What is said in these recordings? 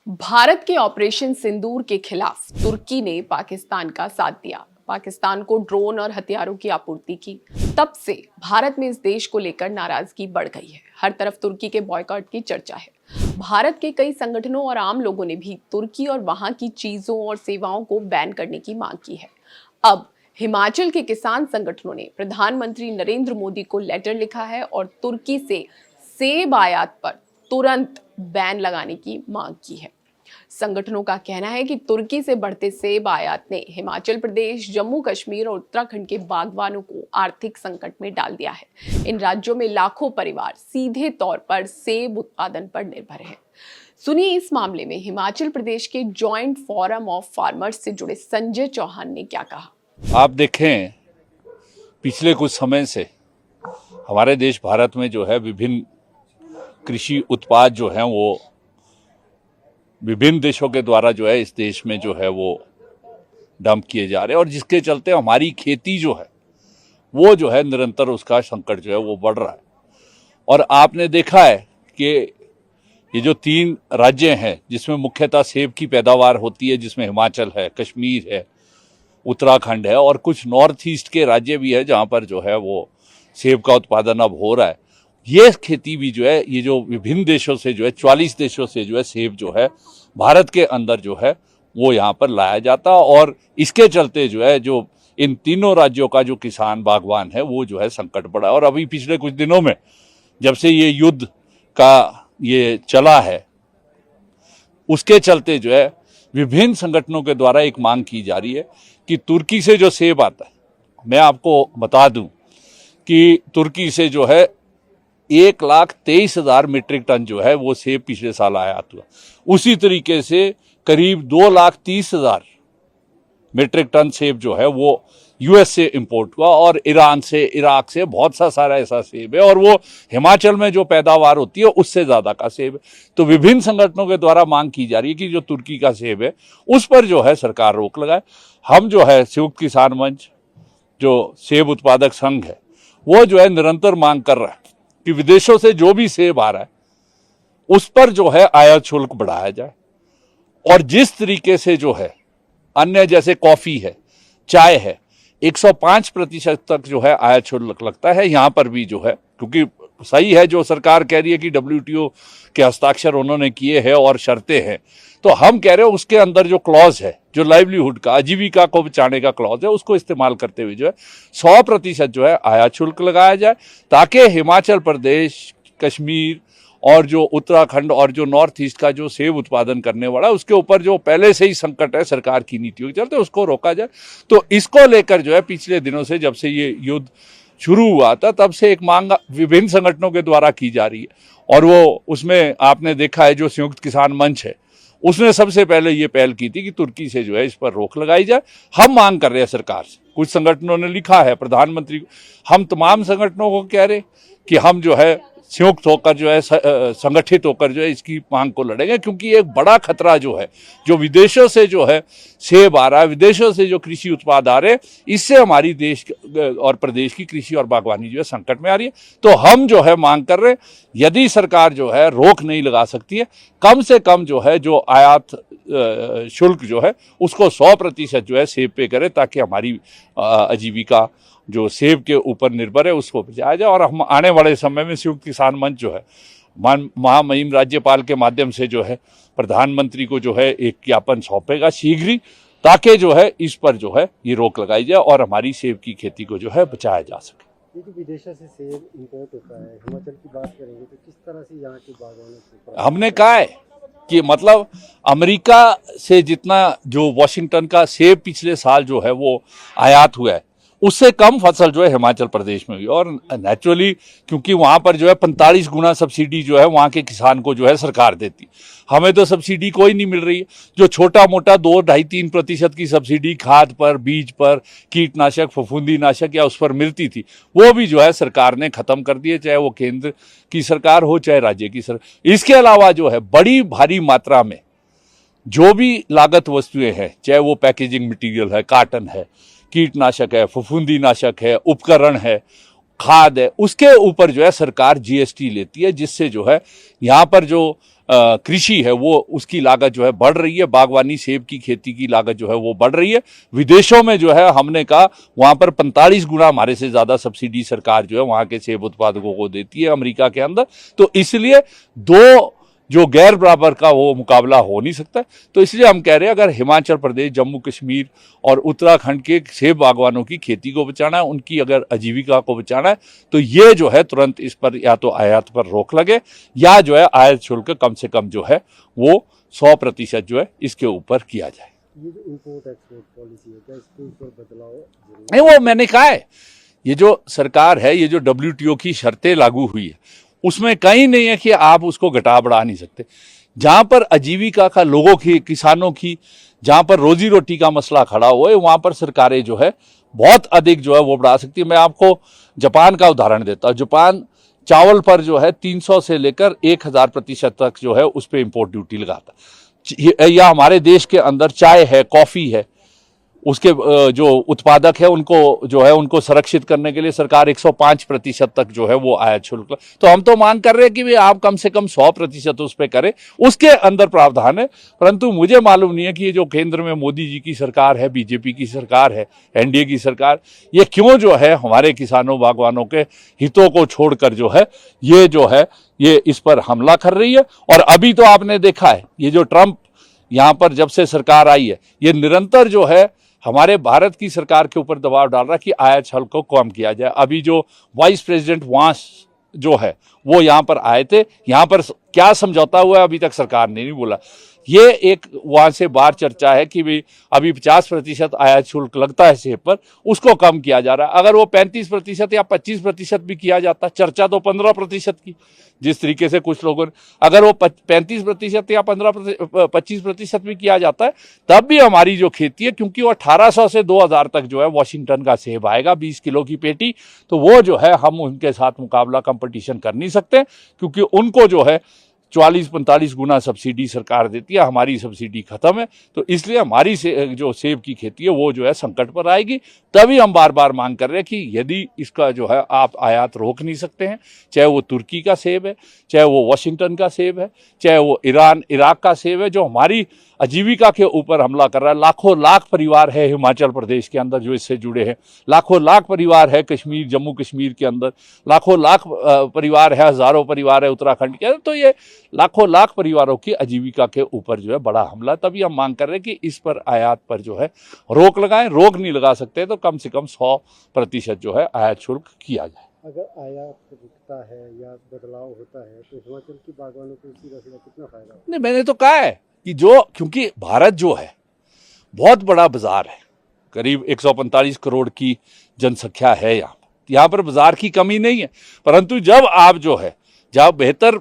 भारत के ऑपरेशन सिंदूर के खिलाफ तुर्की ने पाकिस्तान का साथ दिया, पाकिस्तान को ड्रोन और हथियारों की आपूर्ति की। तब से भारत में इस देश को लेकर नाराजगी बढ़ गई है। हर तरफ तुर्की के बॉयकॉट की चर्चा है। भारत के कई संगठनों और आम लोगों ने भी तुर्की और वहां की चीजों और सेवाओं को बैन करने की मांग की है। अब हिमाचल के किसान संगठनों ने प्रधानमंत्री नरेंद्र मोदी को लेटर लिखा है और तुर्की से सेब आयात पर तुरंत बैन लगाने की मांग की है। संगठनों का कहना है कि तुर्की से बढ़ते सेब आयात ने हिमाचल प्रदेश, जम्मू कश्मीर और उत्तराखंड के बागवानों को आर्थिक संकट में डाल दिया है। इन राज्यों में लाखों परिवार सीधे तौर पर सेब उत्पादन पर निर्भर हैं। सुनिए इस मामले में हिमाचल प्रदेश के जॉइंट फोरम ऑफ फार्मर्स से जुड़े संजय चौहान ने क्या कहा। आप देखें, पिछले कुछ समय से हमारे देश भारत में जो है विभिन्न कृषि उत्पाद जो हैं वो विभिन्न देशों के द्वारा जो है इस देश में जो है वो डंप किए जा रहे हैं, और जिसके चलते हमारी खेती जो है वो जो है निरंतर उसका संकट जो है वो बढ़ रहा है। और आपने देखा है कि ये जो 3 राज्य हैं जिसमें मुख्यतः सेब की पैदावार होती है, जिसमें हिमाचल है, कश्मीर है, उत्तराखंड है और कुछ नॉर्थ ईस्ट के राज्य भी है जहाँ पर जो है वो सेब का उत्पादन अब हो रहा है। ये खेती भी जो है, ये जो विभिन्न देशों से जो है 44 देशों से जो है सेब जो है भारत के अंदर जो है वो यहाँ पर लाया जाता, और इसके चलते जो है जो इन तीनों राज्यों का जो किसान बागवान है वो जो है संकट पड़ा। और अभी पिछले कुछ दिनों में जब से ये युद्ध का ये चला है, उसके चलते जो है विभिन्न संगठनों के द्वारा एक मांग की जा रही है कि तुर्की से जो सेब आता है, मैं आपको बता दूं कि तुर्की से जो है 1,23,000 मीट्रिक टन जो है वो सेब पिछले साल आयात हुआ। उसी तरीके से करीब 2,30,000 मीट्रिक टन सेब जो है वो यूएस से इंपोर्ट हुआ, और ईरान से, इराक से बहुत सा सारा ऐसा सेब है, और वो हिमाचल में जो पैदावार होती है उससे ज़्यादा का सेब है। तो विभिन्न संगठनों के द्वारा मांग की जा रही है कि जो तुर्की का सेब है उस पर जो है सरकार रोक लगाए। हम जो है संयुक्त किसान मंच, जो सेब उत्पादक संघ है, वो जो है निरंतर मांग कर रहा है कि विदेशों से जो भी सेब आ रहा है उस पर जो है आयात शुल्क बढ़ाया जाए, और जिस तरीके से जो है अन्य जैसे कॉफी है, चाय है, 105% तक जो है आयात शुल्क लगता है, यहाँ पर भी जो है, क्योंकि सही है जो सरकार कह रही है कि WTO के हस्ताक्षर उन्होंने किए हैं और शर्तें हैं, तो हम कह रहे हैं उसके अंदर जो क्लॉज है, जो लाइवलीहुड का, आजीविका को बचाने का क्लॉज है, उसको इस्तेमाल करते हुए जो है 100% जो है आयात शुल्क लगाया जाए, ताकि हिमाचल प्रदेश, कश्मीर और जो उत्तराखंड और जो नॉर्थ ईस्ट का जो सेब उत्पादन करने वाला है उसके ऊपर जो पहले से ही संकट है सरकार की नीतियों के चलते, उसको रोका जाए। तो इसको लेकर जो है पिछले दिनों से, जब से ये युद्ध शुरू हुआ था, तब से एक मांग विभिन्न संगठनों के द्वारा की जा रही है, और वो उसमें आपने देखा है जो संयुक्त किसान मंच है उसने सबसे पहले ये पहल की थी कि तुर्की से जो है इस पर रोक लगाई जाए। हम मांग कर रहे हैं सरकार से, कुछ संगठनों ने लिखा है प्रधानमंत्री को, हम तमाम संगठनों को कह रहे कि हम जो है संयुक्त होकर जो है संगठित होकर जो है इसकी मांग को लड़ेंगे, क्योंकि एक बड़ा खतरा जो है, जो विदेशों से जो है सेब आ रहा है, विदेशों से जो कृषि उत्पाद आ रहे हैं, इससे हमारी देश और प्रदेश की कृषि और बागवानी जो है संकट में आ रही है। तो हम जो है मांग कर रहे हैं, यदि सरकार जो है रोक नहीं लगा सकती है, कम से कम जो है जो आयात शुल्क जो है उसको 100% जो है सेब पे करे, ताकि हमारी आजीविका जो सेब के ऊपर निर्भर है उसको बचाया जाए। और हम आने वाले समय में संयुक्त किसान मंच जो है महामहिम राज्यपाल के माध्यम से जो है प्रधानमंत्री को जो है एक ज्ञापन सौंपेगा शीघ्र ही, ताकि जो है इस पर जो है ये रोक लगाई जाए और हमारी सेब की खेती को जो है बचाया जा सके। ये जो विदेशों से सेब इंपोर्ट होता है, हिमाचल की बात करेंगे तो किस तरह से यहाँ के बागवानों को, हमने कहा है कि मतलब अमेरिका से जितना जो वॉशिंगटन का सेब पिछले साल जो है वो आयात हुआ है, उससे कम फसल जो है हिमाचल प्रदेश में हुई, और नेचुरली क्योंकि वहाँ पर जो है 45 गुना सब्सिडी जो है वहाँ के किसान को जो है सरकार देती, हमें तो सब्सिडी कोई नहीं मिल रही है। जो छोटा मोटा 2-2.5-3% की सब्सिडी खाद पर, बीज पर, कीटनाशक, फफूंदीनाशक या उस पर मिलती थी, वो भी जो है सरकार ने खत्म कर दी है, चाहे वो केंद्र की सरकार हो चाहे राज्य की सरकार। इसके अलावा जो है बड़ी भारी मात्रा में जो भी लागत वस्तुएं हैं, चाहे वो पैकेजिंग मटीरियल है, काटन है, कीटनाशक है, फफूंदीनाशक है, उपकरण है, खाद है, उसके ऊपर जो है सरकार GST लेती है, जिससे जो है यहाँ पर जो कृषि है वो उसकी लागत जो है बढ़ रही है, बागवानी सेब की खेती की लागत जो है वो बढ़ रही है। विदेशों में जो है हमने कहा वहां पर 45 गुना हमारे से ज्यादा सब्सिडी सरकार जो है वहां के सेब उत्पादकों को देती है अमेरिका के अंदर। तो इसलिए दो जो गैर बराबर का वो मुकाबला हो नहीं सकता। तो इसलिए हम कह रहे हैं अगर हिमाचल प्रदेश, जम्मू कश्मीर और उत्तराखंड के सेब बागवानों की खेती को बचाना है, उनकी अगर आजीविका को बचाना है, तो ये जो है तुरंत इस पर या तो आयात पर रोक लगे या जो है आयात शुल्क कम से कम जो है वो 100% जो है इसके ऊपर किया जाए। ये जो इम्पोर्ट एक्सपोर्ट पॉलिसी है, क्या इसके ऊपर बदलाव जरूरी नहीं, वो मैंने कहा है, ये जो सरकार है, ये जो WTO की शर्तें लागू हुई है उसमें कहीं नहीं है कि आप उसको घटा बढ़ा नहीं सकते। जहां पर आजीविका का लोगों की, किसानों की, जहां पर रोजी रोटी का मसला खड़ा हुआ है, वहां पर सरकारें जो है बहुत अधिक जो है वो बढ़ा सकती है। मैं आपको जापान का उदाहरण देता हूं। जापान चावल पर जो है 300 से लेकर 1000% तक जो है उस पर इंपोर्ट ड्यूटी लगाता। या हमारे देश के अंदर चाय है, कॉफी है, उसके जो उत्पादक है उनको जो है उनको संरक्षित करने के लिए सरकार 105% तक जो है वो आयात शुल्क। तो हम तो मांग कर रहे हैं कि भाई आप कम से कम 100% उस पर करें, उसके अंदर प्रावधान है। परंतु मुझे मालूम नहीं है कि ये जो केंद्र में मोदी जी की सरकार है, बीजेपी की सरकार है, एनडीए की सरकार, ये क्यों जो है हमारे किसानों बागवानों के हितों को छोड़कर जो है ये इस पर हमला कर रही है। और अभी तो आपने देखा है ये जो ट्रंप यहाँ पर जब से सरकार आई है, ये निरंतर जो है हमारे भारत की सरकार के ऊपर दबाव डाल रहा है कि आयात शुल्क को कम किया जाए। अभी जो वाइस प्रेसिडेंट वांस जो है वो यहाँ पर आए थे, यहाँ पर क्या समझौता हुआ है अभी तक सरकार ने नहीं बोला। ये एक वहां से बाहर चर्चा है कि भाई अभी 50% आयात शुल्क लगता है सेब पर, उसको कम किया जा रहा है। अगर वो 35% या 25% भी किया जाता, चर्चा तो 15% की, जिस तरीके से कुछ लोगों ने, अगर वो 35% या 25% भी किया जाता है, तब भी हमारी जो खेती है, क्योंकि वो 1800 से 2000 तक जो है वॉशिंगटन का सेब आएगा 20 किलो की पेटी, तो वो जो है हम उनके साथ मुकाबला कंपटीशन कर नहीं सकते, क्योंकि उनको जो है 44-45 गुना सब्सिडी सरकार देती है, हमारी सब्सिडी खत्म है। तो इसलिए हमारी जो सेब की खेती है वो जो है संकट पर आएगी। तभी हम बार बार मांग कर रहे हैं कि यदि इसका जो है आप आयात रोक नहीं सकते हैं, चाहे वो तुर्की का सेब है, चाहे वो वाशिंगटन का सेब है, चाहे वो ईरान इराक का सेब है, जो हमारी आजीविका के ऊपर हमला कर रहा है। लाखों लाख परिवार है हिमाचल प्रदेश के अंदर जो इससे जुड़े हैं, लाखों लाख परिवार है कश्मीर, जम्मू कश्मीर के अंदर, लाखों लाख परिवार है, हजारों परिवार है उत्तराखंड के अंदर। तो ये लाखों लाख परिवारों की आजीविका के ऊपर जो है बड़ा हमला। तभी हम मांग कर रहे हैं कि इस पर आयात पर जो है रोक लगाएं। रोक नहीं लगा सकते तो कम से कम 100% जो है आयात शुल्क किया जाए। अगर आयात रुकता है या बदलाव होता है तो हिमाचल की बागवानों को सीधा सीधा कितना फायदा? नहीं, मैंने तो कहा है कि क्योंकि भारत जो है बहुत बड़ा बाजार है, करीब 145 करोड़ की जनसंख्या है यहाँ पर बाजार की कमी नहीं है। परंतु जब बेहतर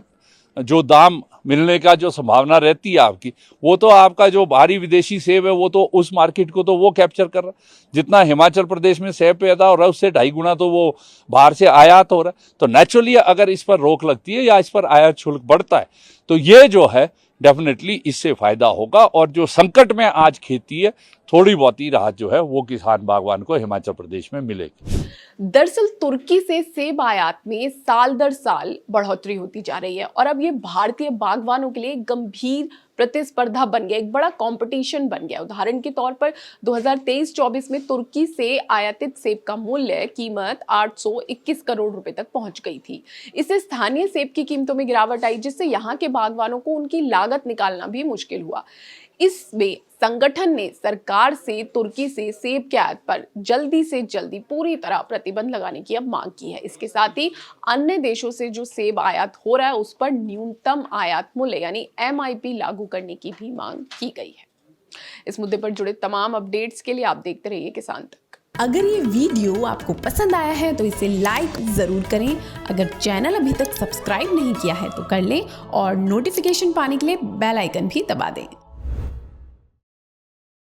जो दाम मिलने का जो संभावना रहती है आपकी, वो तो आपका जो बाहरी विदेशी सेब है वो तो उस मार्केट को तो वो कैप्चर कर रहा है। जितना हिमाचल प्रदेश में सेब पैदा हो रहा है उससे 2.5 गुना तो वो बाहर से आयात हो रहा है। तो नेचुरली अगर इस पर रोक लगती है या इस पर आयात शुल्क बढ़ता है तो ये जो है डेफिनेटली इससे फायदा होगा। और जो संकट में आज खेती है, थोड़ी बहुत ही राहत जो है वो किसान बागवान को हिमाचल प्रदेश में मिलेगी। दरअसल तुर्की से सेब आयात में साल दर साल बढ़ोतरी होती जा रही है और अब ये भारतीय बागवानों के लिए गंभीर प्रतिस्पर्धा बन गया, एक बड़ा कंपटीशन बन गया। उदाहरण के तौर पर 2023-24 में तुर्की से आयातित सेब का मूल्य कीमत 821 करोड़ रुपए तक पहुंच गई थी। इससे स्थानीय सेब की कीमतों में गिरावट आई, जिससे यहाँ के बागवानों को उनकी लागत निकालना भी मुश्किल हुआ। इसमें संगठन ने सरकार से तुर्की से सेब के आयात पर जल्दी से जल्दी पूरी तरह प्रतिबंध लगाने की अब मांग की है। इसके साथ ही अन्य देशों से जो सेब आयात हो रहा है उस पर न्यूनतम आयात मूल्य यानी MIP लागू करने की भी मांग की गई है। इस मुद्दे पर जुड़े तमाम अपडेट्स के लिए आप देखते रहिए किसान तक। अगर ये वीडियो आपको पसंद आया है तो इसे लाइक जरूर करें। अगर चैनल अभी तक सब्सक्राइब नहीं किया है तो कर लें और नोटिफिकेशन पाने के लिए बेल आइकन भी दबा दें।